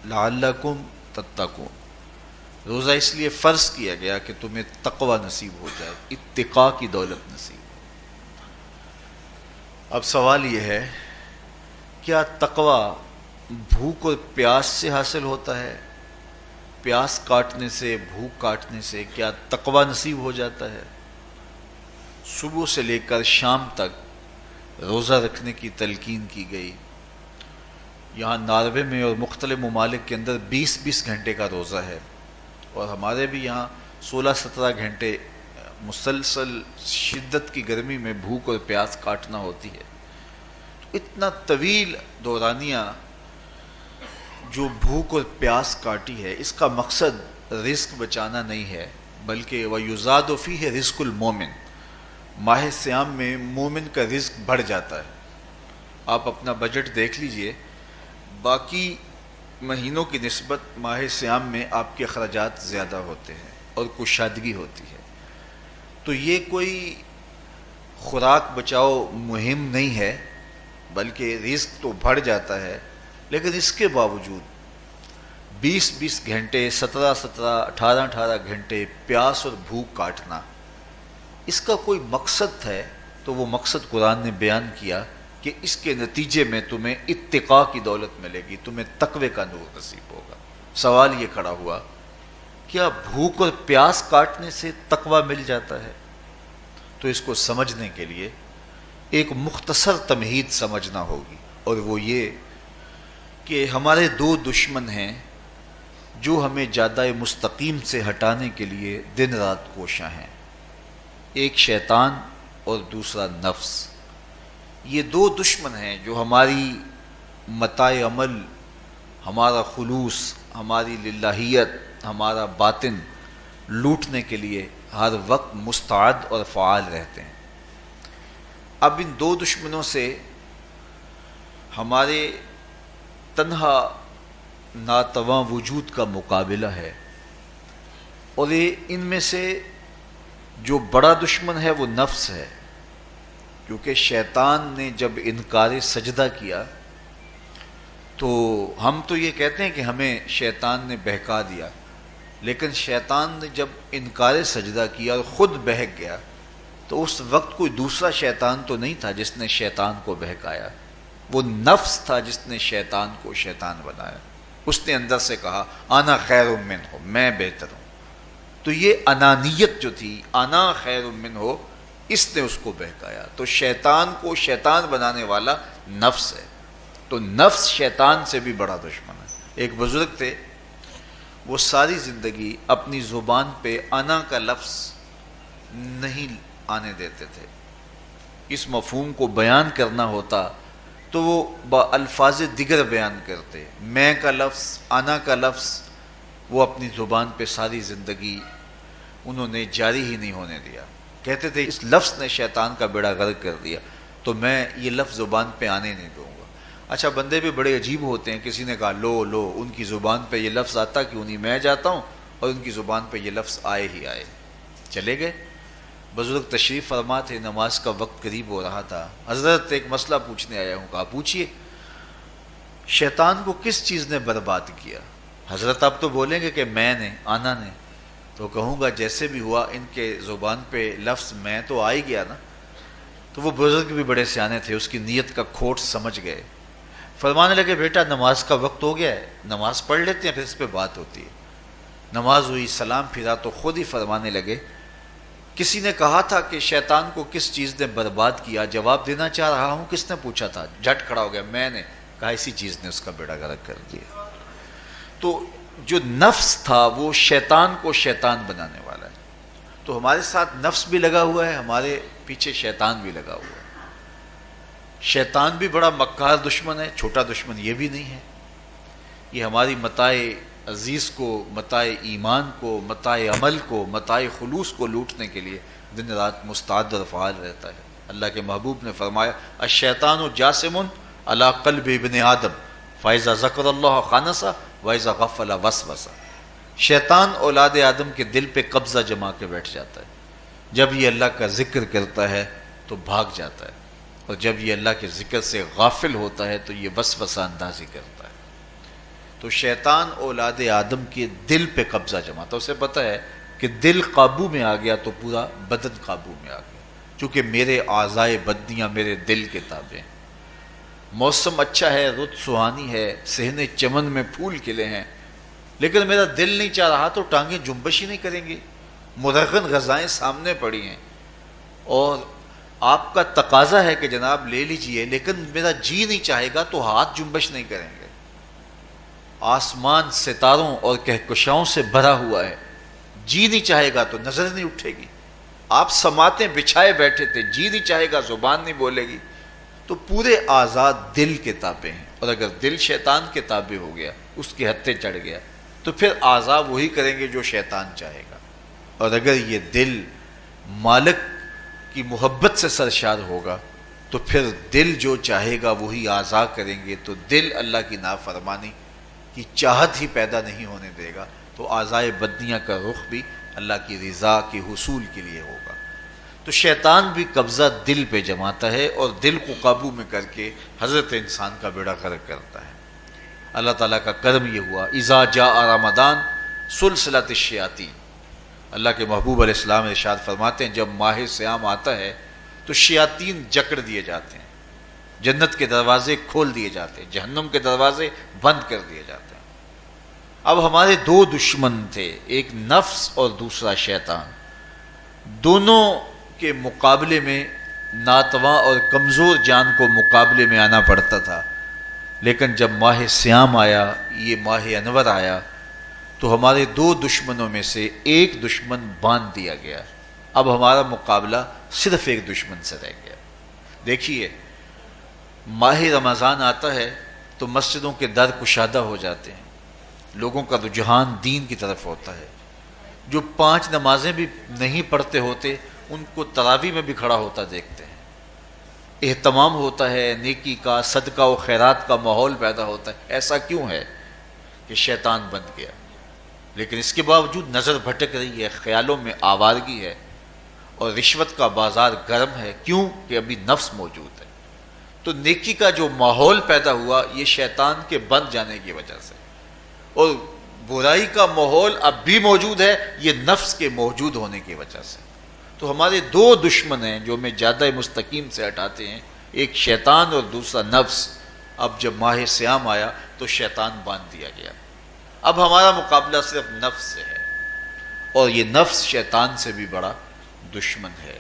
لعلکم تتقون، روزہ اس لیے فرض کیا گیا کہ تمہیں تقوی نصیب ہو جائے، اتقاء کی دولت نصیب ہو۔ اب سوال یہ ہے، کیا تقوی بھوک اور پیاس سے حاصل ہوتا ہے؟ پیاس کاٹنے سے، بھوک کاٹنے سے کیا تقوی نصیب ہو جاتا ہے؟ صبح سے لے کر شام تک روزہ رکھنے کی تلقین کی گئی۔ یہاں ناروے میں اور مختلف ممالک کے اندر 20 گھنٹے کا روزہ ہے، اور ہمارے بھی یہاں 16-17 گھنٹے مسلسل شدت کی گرمی میں بھوک اور پیاس کاٹنا ہوتی ہے۔ اتنا طویل دورانیہ جو بھوک اور پیاس کاٹی ہے، اس کا مقصد رزق بچانا نہیں ہے، بلکہ وَيُزَادُ فِيهِ رِزْقُ الْمُؤْمِنِ، ماہ صیام میں مومن کا رزق بڑھ جاتا ہے۔ آپ اپنا بجٹ دیکھ لیجئے، باقی مہینوں کی نسبت ماہ صیام میں آپ کے اخراجات زیادہ ہوتے ہیں اور کشادگی ہوتی ہے۔ تو یہ کوئی خوراک بچاؤ مہم نہیں ہے، بلکہ رزق تو بڑھ جاتا ہے، لیکن اس کے باوجود 20 گھنٹے، 17 18 گھنٹے پیاس اور بھوک کاٹنا، اس کا کوئی مقصد ہے تو وہ مقصد قرآن نے بیان کیا کہ اس کے نتیجے میں تمہیں اتقاء کی دولت ملے گی، تمہیں تقوی کا نور نصیب ہوگا۔ سوال یہ کھڑا ہوا، کیا بھوک اور پیاس کاٹنے سے تقوی مل جاتا ہے؟ تو اس کو سمجھنے کے لیے ایک مختصر تمہید سمجھنا ہوگی، اور وہ یہ کہ ہمارے دو دشمن ہیں جو ہمیں جادہ مستقیم سے ہٹانے کے لیے دن رات کوشاں ہیں، ایک شیطان اور دوسرا نفس۔ یہ دو دشمن ہیں جو ہماری متاع عمل، ہمارا خلوص، ہماری للہیت، ہمارا باطن لوٹنے کے لیے ہر وقت مستعد اور فعال رہتے ہیں۔ اب ان دو دشمنوں سے ہمارے تنہا ناتواں وجود کا مقابلہ ہے، اور ان میں سے جو بڑا دشمن ہے وہ نفس ہے، کیونکہ شیطان نے جب انکار سجدہ کیا تو ہم تو یہ کہتے ہیں کہ ہمیں شیطان نے بہکا دیا، لیکن شیطان نے جب انکار سجدہ کیا اور خود بہک گیا تو اس وقت کوئی دوسرا شیطان تو نہیں تھا جس نے شیطان کو بہکایا، وہ نفس تھا جس نے شیطان کو شیطان بنایا۔ اس نے اندر سے کہا انا خیر منہ، میں بہتر ہوں۔ تو یہ انانیت جو تھی، انا خیر منہ، اس نے اس کو بہکایا۔ تو شیطان کو شیطان بنانے والا نفس ہے، تو نفس شیطان سے بھی بڑا دشمن ہے۔ ایک بزرگ تھے، وہ ساری زندگی اپنی زبان پہ انا کا لفظ نہیں آنے دیتے تھے۔ اس مفہوم کو بیان کرنا ہوتا تو وہ با الفاظ دیگر بیان کرتے، میں کا لفظ، انا کا لفظ وہ اپنی زبان پہ ساری زندگی انہوں نے جاری ہی نہیں ہونے دیا۔ کہتے تھے اس لفظ نے شیطان کا بیڑا غرق کر دیا، تو میں یہ لفظ زبان پہ آنے نہیں دوں گا۔ اچھا، بندے بھی بڑے عجیب ہوتے ہیں، کسی نے کہا لو لو، ان کی زبان پہ یہ لفظ آتا کیوں نہیں، میں جاتا ہوں اور ان کی زبان پہ یہ لفظ آئے ہی آئے۔ چلے گئے۔ بزرگ تشریف فرما تھے، نماز کا وقت قریب ہو رہا تھا۔ حضرت ایک مسئلہ پوچھنے آیا ہوں۔ کہا پوچھئے، شیطان کو کس چیز نے برباد کیا؟ حضرت آپ تو بولیں گے کہ میں نے، آنا نے، تو کہوں گا جیسے بھی ہوا ان کے زبان پہ لفظ میں تو آ ہی گیا نا۔ تو وہ بزرگ بھی بڑے سیانے تھے، اس کی نیت کا کھوٹ سمجھ گئے۔ فرمانے لگے بیٹا نماز کا وقت ہو گیا ہے، نماز پڑھ لیتے ہیں پھر اس پہ بات ہوتی ہے۔ نماز ہوئی، سلام پھرا تو خود ہی فرمانے لگے کسی نے کہا تھا کہ شیطان کو کس چیز نے برباد کیا، جواب دینا چاہ رہا ہوں، کس نے پوچھا تھا؟ جھٹ کھڑا ہو گیا، میں نے کہا اسی چیز نے اس کا بیڑا غرق کر دیا۔ تو جو نفس تھا وہ شیطان کو شیطان بنانے والا ہے۔ تو ہمارے ساتھ نفس بھی لگا ہوا ہے، ہمارے پیچھے شیطان بھی لگا ہوا ہے۔ شیطان بھی بڑا مکار دشمن ہے، چھوٹا دشمن یہ بھی نہیں ہے۔ یہ ہماری متاع عزیز کو، متاع ایمان کو، متاع عمل کو، متاع خلوص کو لوٹنے کے لیے دن رات مستعد اور فعال رہتا ہے۔ اللہ کے محبوب نے فرمایا الشیطان جاسم علی قلب ابن آدم فاذا ذکر اللہ خانس واذا غفل وسوس۔ شیطان اولاد آدم کے دل پہ قبضہ جما کے بیٹھ جاتا ہے، جب یہ اللہ کا ذکر کرتا ہے تو بھاگ جاتا ہے، اور جب یہ اللہ کے ذکر سے غافل ہوتا ہے تو یہ وسوسہ اندازی کرتا ہے۔ تو شیطان اولاد آدم کے دل پہ قبضہ جماتا. اسے پتہ ہے کہ دل قابو میں آ گیا تو پورا بدن قابو میں آ گیا، چونکہ میرے اعضائے بدنیاں میرے دل کے تابع ہیں. موسم اچھا ہے، رت سہانی ہے، صحن چمن میں پھول کھلے ہیں، لیکن میرا دل نہیں چاہ رہا تو ٹانگیں جنبش ہی نہیں کریں گی. مرغن غذائیں سامنے پڑی ہیں اور آپ کا تقاضا ہے کہ جناب لے لیجئے، لیکن میرا جی نہیں چاہے گا تو ہاتھ جنبش نہیں کریں گے. آسمان ستاروں اور کہکشاؤں سے بھرا ہوا ہے، جی نہیں چاہے گا تو نظر نہیں اٹھے گی. آپ سماعتیں بچھائے بیٹھے تھے، جی نہیں چاہے گا زبان نہیں بولے گی. تو پورے آزاد دل کے تابع ہیں، اور اگر دل شیطان کے تابع ہو گیا، اس کے ہتھے چڑھ گیا، تو پھر اعضاء وہی کریں گے جو شیطان چاہے گا. اور اگر یہ دل مالک کی محبت سے سرشار ہوگا تو پھر دل جو چاہے گا وہی اعضاء کریں گے. تو دل اللہ کی نافرمانی کی چاہت ہی پیدا نہیں ہونے دے گا، تو اعضائے بدنیاں کا رخ بھی اللہ کی رضا کے حصول کے لیے ہوگا. تو شیطان بھی قبضہ دل پہ جماتا ہے اور دل کو قابو میں کر کے حضرت انسان کا بیڑا غرق کرتا ہے. اللہ تعالیٰ کا کرم یہ ہوا، اذا جاء رمضان سلسلۃ الشیاطین. اللہ کے محبوب علیہ السلام ارشاد فرماتے ہیں جب ماہ صیام آتا ہے تو شیاطین جکڑ دیے جاتے ہیں، جنت کے دروازے کھول دیے جاتے ہیں، جہنم کے دروازے بند کر دیے جاتے ہیں. اب ہمارے دو دشمن تھے، ایک نفس اور دوسرا شیطان. دونوں کے مقابلے میں ناتواں اور کمزور جان کو مقابلے میں آنا پڑتا تھا. لیکن جب ماہ صیام آیا، یہ ماہ انور آیا، تو ہمارے دو دشمنوں میں سے ایک دشمن باندھ دیا گیا. اب ہمارا مقابلہ صرف ایک دشمن سے رہ گیا. دیکھیے، ماہ رمضان آتا ہے تو مسجدوں کے در کشادہ ہو جاتے ہیں، لوگوں کا رجحان دین کی طرف ہوتا ہے. جو 5 نمازیں بھی نہیں پڑھتے ہوتے ان کو تراویح میں بھی کھڑا ہوتا دیکھتے ہیں. اہتمام ہوتا ہے، نیکی کا، صدقہ و خیرات کا ماحول پیدا ہوتا ہے. ایسا کیوں ہے؟ کہ شیطان بند گیا. لیکن اس کے باوجود نظر بھٹک رہی ہے، خیالوں میں آوارگی ہے، اور رشوت کا بازار گرم ہے. کیوں؟ کہ ابھی نفس موجود ہے. تو نیکی کا جو ماحول پیدا ہوا یہ شیطان کے بند جانے کی وجہ سے، اور برائی کا ماحول اب بھی موجود ہے یہ نفس کے موجود ہونے کی وجہ سے. تو ہمارے دو دشمن ہیں جو ہمیں جادہ مستقیم سے ہٹاتے ہیں، ایک شیطان اور دوسرا نفس. اب جب ماہ صیام آیا تو شیطان باندھ دیا گیا. اب ہمارا مقابلہ صرف نفس سے ہے، اور یہ نفس شیطان سے بھی بڑا دشمن ہے.